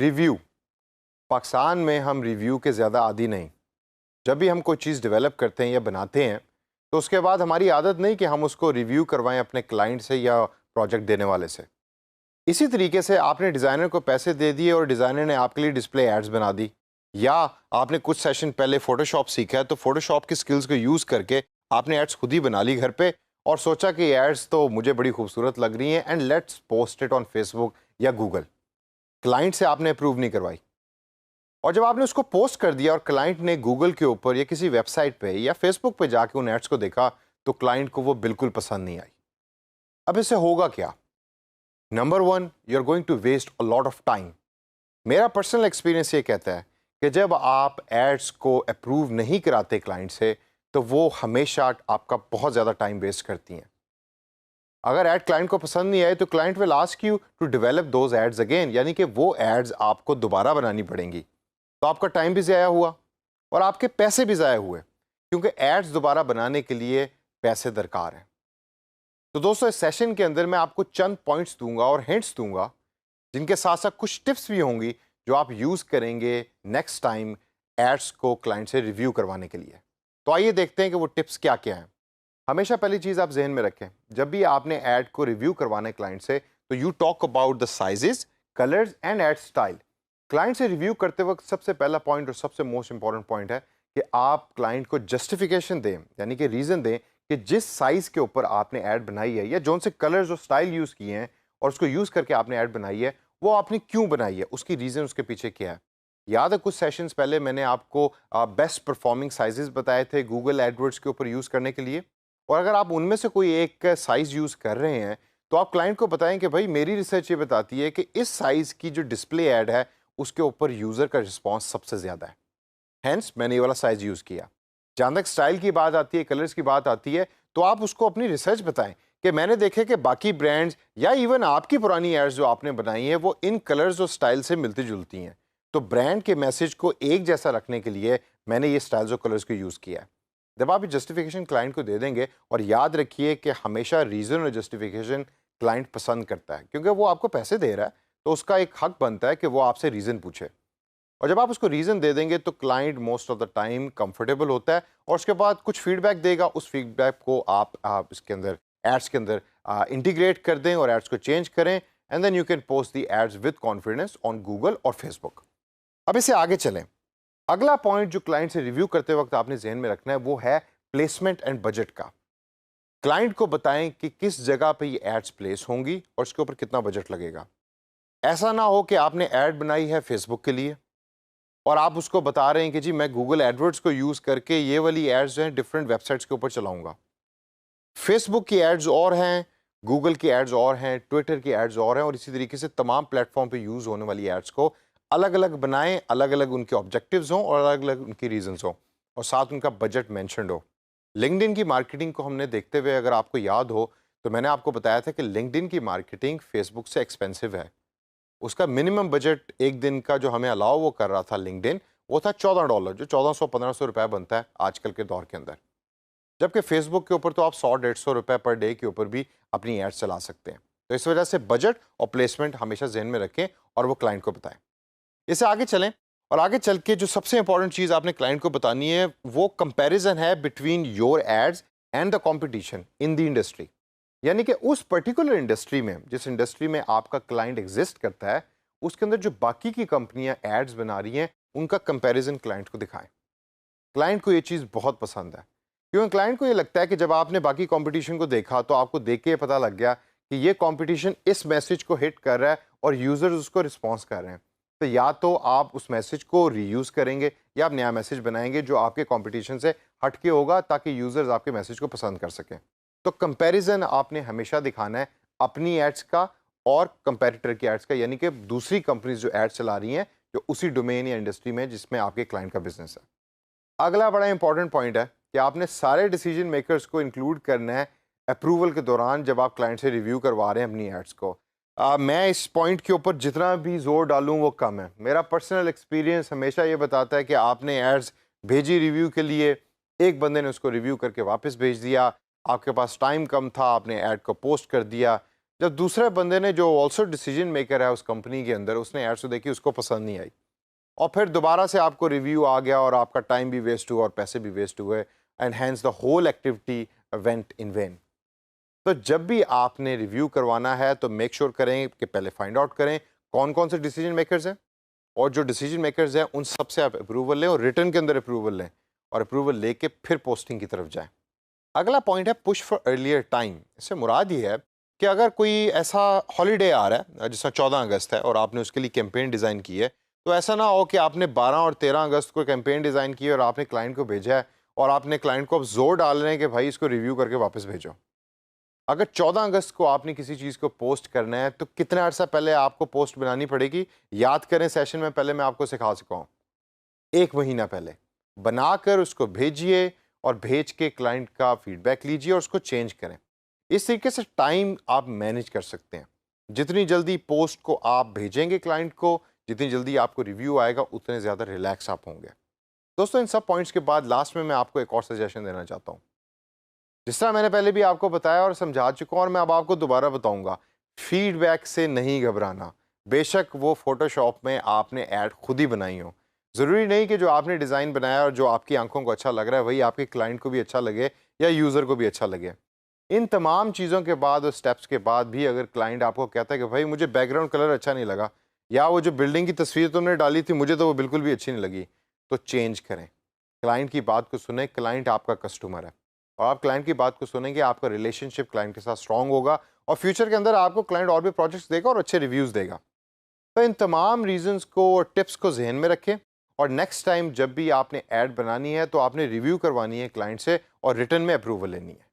Review. Pakistan में हम review के ज़्यादा आदी नहीं। जब भी हम कोई चीज़ डेवलप करते हैं या बनाते हैं तो उसके बाद हमारी आदत नहीं कि हम उसको रिव्यू करवाएं अपने क्लाइंट से या प्रोजेक्ट देने वाले से। इसी तरीके से आपने डिज़ाइनर को पैसे दे दिए और डिज़ाइनर ने आपके लिए डिस्प्ले एड्स बना दी, या आपने कुछ सेशन पहले फ़ोटोशॉप सीखा है तो फ़ोटोशॉप की स्किल्स को यूज़ करके आपने एड्स खुद ही बना ली घर पे और सोचा कि एड्स तो मुझे बड़ी खूबसूरत लग रही हैं and let's post it on Facebook या गूगल। क्लाइंट से आपने अप्रूव नहीं करवाई और जब आपने उसको पोस्ट कर दिया और क्लाइंट ने गूगल के ऊपर या किसी वेबसाइट पे या फेसबुक पे जाके उन एड्स को देखा तो क्लाइंट को वो बिल्कुल पसंद नहीं आई। अब इससे होगा क्या? Number one, you are going to waste a lot of time. मेरा पर्सनल एक्सपीरियंस ये कहता है कि जब आप एड्स को अप्रूव नहीं कराते क्लाइंट से तो वो हमेशा आपका बहुत ज़्यादा टाइम वेस्ट करती हैं। अगर एड क्लाइंट को पसंद नहीं आए तो client will ask you to develop those ads again, यानी कि वो एड्स आपको दोबारा बनानी पड़ेंगी। तो आपका टाइम भी ज़ाया हुआ और आपके पैसे भी ज़ाया हुए, क्योंकि एड्स दोबारा बनाने के लिए पैसे दरकार हैं। तो दोस्तों, इस सेशन के अंदर मैं आपको चंद पॉइंट्स दूंगा और हिंट्स दूंगा जिनके साथ साथ कुछ टिप्स भी होंगी जो आप यूज़ करेंगे नेक्स्ट टाइम एड्स को क्लाइंट से रिव्यू करवाने के लिए। तो आइए देखते हैं कि वो टिप्स क्या क्या हैं। हमेशा पहली चीज़ आप जहन में रखें, जब भी आपने ऐड को रिव्यू करवाना है क्लाइंट से तो you talk about the sizes, colours and ad style. Client से रिव्यू करते वक्त सबसे पहला पॉइंट और सबसे मोस्ट इंपॉर्टेंट पॉइंट है कि आप क्लाइंट को जस्टिफिकेशन दें, यानी कि रीज़न दें कि जिस साइज़ के ऊपर आपने ऐड बनाई है या जो से कलर्स और स्टाइल यूज़ किए हैं और उसको यूज़ करके आपने ऐड बनाई है वो आपने क्यों बनाई है, उसकी रीज़न उसके पीछे क्या है। याद है कुछ सेशंस पहले मैंने आपको बेस्ट परफॉर्मिंग साइजेस बताए थे गूगल एडवर्ड्स के ऊपर यूज़ करने के लिए, और अगर आप उनमें से कोई एक साइज़ यूज़ कर रहे हैं तो आप क्लाइंट को बताएं कि भाई मेरी रिसर्च ये बताती है कि इस साइज़ की जो डिस्प्ले ऐड है उसके ऊपर यूज़र का रिस्पॉन्स सबसे ज़्यादा है, हैंस मैंने ये वाला साइज़ यूज़ किया। जहाँ तक स्टाइल की बात आती है, कलर्स की बात आती है, तो आप उसको अपनी रिसर्च बताएं कि मैंने देखे कि बाकी ब्रांड्स या इवन आपकी पुरानी एड्स जो आपने बनाई हैं वो इन कलर्स और स्टाइल से मिलती जुलती हैं, तो ब्रांड के मैसेज को एक जैसा रखने के लिए मैंने ये स्टाइल्स और कलर्स को यूज़ किया है। जब आप ये जस्टिफिकेशन क्लाइंट को दे देंगे, और याद रखिए कि हमेशा रीज़न और जस्टिफिकेशन क्लाइंट पसंद करता है क्योंकि वो आपको पैसे दे रहा है तो उसका एक हक बनता है कि वो आपसे रीज़न पूछे, और जब आप उसको रीज़न दे देंगे तो client most of the time comfortable होता है और उसके बाद कुछ फीडबैक देगा, उस फीडबैक को आप इसके अंदर एड्स के अंदर इंटीग्रेट कर दें और एड्स को चेंज करें and then you can post the ads with confidence on Google और फेसबुक। अब इसे आगे चलें। अगला पॉइंट जो क्लाइंट से रिव्यू करते वक्त आपने जहन में रखना है वो है प्लेसमेंट एंड बजट का। क्लाइंट को बताएं कि किस जगह पे ये एड्स प्लेस होंगी और इसके ऊपर कितना बजट लगेगा। ऐसा ना हो कि आपने ऐड बनाई है फेसबुक के लिए और आप उसको बता रहे हैं कि जी मैं गूगल एडवर्ड्स को यूज़ करके ये वाली एड्स जो हैं डिफरेंट वेबसाइट्स के ऊपर चलाऊंगा। फेसबुक की एड्स और हैं, गूगल की एड्स और हैं, ट्विटर की एड्स और हैं, और इसी तरीके से तमाम प्लेटफॉर्म पे यूज़ होने वाली एड्स को अलग अलग बनाएं, अलग अलग उनके ऑब्जेक्टिव्स हों और अलग अलग उनकी रीजंस हों और साथ उनका बजट मेंशन्ड हो। लिंक्डइन की मार्केटिंग को हमने देखते हुए अगर आपको याद हो तो मैंने आपको बताया था कि लिंक्डइन की मार्केटिंग फेसबुक से एक्सपेंसिव है। उसका मिनिमम बजट एक दिन का जो हमें अलाउ वो कर रहा था लिंक्डइन, वो था $14, जो 1400-1500 रुपये बनता है आजकल के दौर के अंदर। जबकि फेसबुक के ऊपर तो आप 100-150 रुपये पर डे के ऊपर भी अपनी एड्स चला सकते हैं। तो इस वजह से बजट और प्लेसमेंट हमेशा जहन में रखें और वो क्लाइंट को बताएं। इसे आगे चलें और आगे चल के जो सबसे इंपॉर्टेंट चीज़ आपने क्लाइंट को बतानी है वो कंपैरिजन है between your ads and the competition in the industry, यानी कि उस पर्टिकुलर इंडस्ट्री में, जिस इंडस्ट्री में आपका क्लाइंट एग्जिस्ट करता है, उसके अंदर जो बाकी की कंपनियां एड्स बना रही हैं उनका कंपैरिजन क्लाइंट को दिखाएं। क्लाइंट को ये चीज़ बहुत पसंद है क्योंकि क्लाइंट को ये लगता है कि जब आपने बाकी कंपटीशन को देखा तो आपको देख के पता लग गया कि ये कंपटीशन इस मैसेज को हिट कर रहा है और यूज़र्स उसको रिस्पॉन्स कर रहे हैं। तो या तो आप उस मैसेज को रीयूज़ करेंगे या आप नया मैसेज बनाएंगे जो आपके कंपटीशन से हटके होगा ताकि यूज़र्स आपके मैसेज को पसंद कर सकें। तो कंपैरिजन आपने हमेशा दिखाना है अपनी एड्स का और कंपैरेटर की एड्स का, यानी कि दूसरी कंपनीज जो एड्स चला रही हैं जो उसी डोमेन या इंडस्ट्री में जिसमें आपके क्लाइंट का बिजनेस है। अगला बड़ा इंपॉर्टेंट पॉइंट है कि आपने सारे डिसीजन मेकर्स को इंक्लूड करना है अप्रूवल के दौरान जब आप क्लाइंट से रिव्यू करवा रहे हैं अपनी एड्स को। मैं इस पॉइंट के ऊपर जितना भी जोर डालूं वो कम है। मेरा पर्सनल एक्सपीरियंस हमेशा ये बताता है कि आपने एड्स भेजी रिव्यू के लिए, एक बंदे ने उसको रिव्यू करके वापस भेज दिया, आपके पास टाइम कम था, आपने ऐड को पोस्ट कर दिया, जब दूसरे बंदे ने जो ऑल्सो डिसीजन मेकर है उस कंपनी के अंदर, उसने एड्स देखी, उसको पसंद नहीं आई, और फिर दोबारा से आपको रिव्यू आ गया और आपका टाइम भी वेस्ट हुआ और पैसे भी वेस्ट हुए, and hence the whole activity went in vain. तो जब भी आपने रिव्यू करवाना है तो मेक श्योर करें कि पहले फाइंड आउट करें कौन कौन से डिसीजन मेकर्स हैं, और जो डिसीजन मेकर्स हैं उन सबसे आप अप्रूवल लें और रिटर्न के अंदर अप्रूवल लें, और अप्रूवल लेके फिर पोस्टिंग की तरफ जाएं। अगला पॉइंट है पुश फॉर अर्लियर टाइम। इससे मुराद ये है कि अगर कोई ऐसा हॉलीडे आ रहा है जिसका 14 अगस्त है और आपने उसके लिए कैंपेन डिज़ाइन की है, तो ऐसा ना हो कि आपने 12 और 13 अगस्त को कैंपेन डिज़ाइन की और आपने क्लाइंट को भेजा है और आपने क्लाइंट को अब जोर डाल रहे हैं कि भाई इसको रिव्यू करके वापस भेजो। अगर 14 अगस्त को आपने किसी चीज़ को पोस्ट करना है तो कितना अर्सा पहले आपको पोस्ट बनानी पड़ेगी? याद करें, सेशन में पहले मैं आपको सिखा चुका हूँ। 1 महीना पहले बनाकर उसको भेजिए और भेज के क्लाइंट का फीडबैक लीजिए और उसको चेंज करें। इस तरीके से टाइम आप मैनेज कर सकते हैं। जितनी जल्दी पोस्ट को आप भेजेंगे क्लाइंट को, जितनी जल्दी आपको रिव्यू आएगा, उतने ज़्यादा रिलैक्स आप होंगे। दोस्तों, इन सब पॉइंट्स के बाद लास्ट में मैं आपको एक और सजेशन देना चाहता हूँ। जिस तरह मैंने पहले भी आपको बताया और समझा चुका हूँ और मैं अब आपको दोबारा बताऊंगा, फीडबैक से नहीं घबराना। बेशक वो फोटोशॉप में आपने ऐड खुद ही बनाई हो, ज़रूरी नहीं कि जो आपने डिज़ाइन बनाया और जो आपकी आंखों को अच्छा लग रहा है वही आपके क्लाइंट को भी अच्छा लगे या यूज़र को भी अच्छा लगे। इन तमाम चीज़ों के बाद और स्टेप्स के बाद भी अगर क्लाइंट आपको कहता है कि भाई मुझे बैकग्राउंड कलर अच्छा नहीं लगा, या वो जो बिल्डिंग की तस्वीर तुमने डाली थी मुझे तो वो बिल्कुल भी अच्छी नहीं लगी, तो चेंज करें। क्लाइंट की बात को सुने, क्लाइंट आपका कस्टमर है और आप क्लाइंट की बात को सुनेंगे, आपका रिलेशनशिप क्लाइंट के साथ स्ट्रांग होगा और फ्यूचर के अंदर आपको क्लाइंट और भी प्रोजेक्ट्स देगा और अच्छे रिव्यूज़ देगा। तो इन तमाम रीजंस को और टिप्स को जहन में रखें और नेक्स्ट टाइम जब भी आपने ऐड बनानी है तो आपने रिव्यू करवानी है क्लाइंट से और रिटर्न में अप्रूवल लेनी है।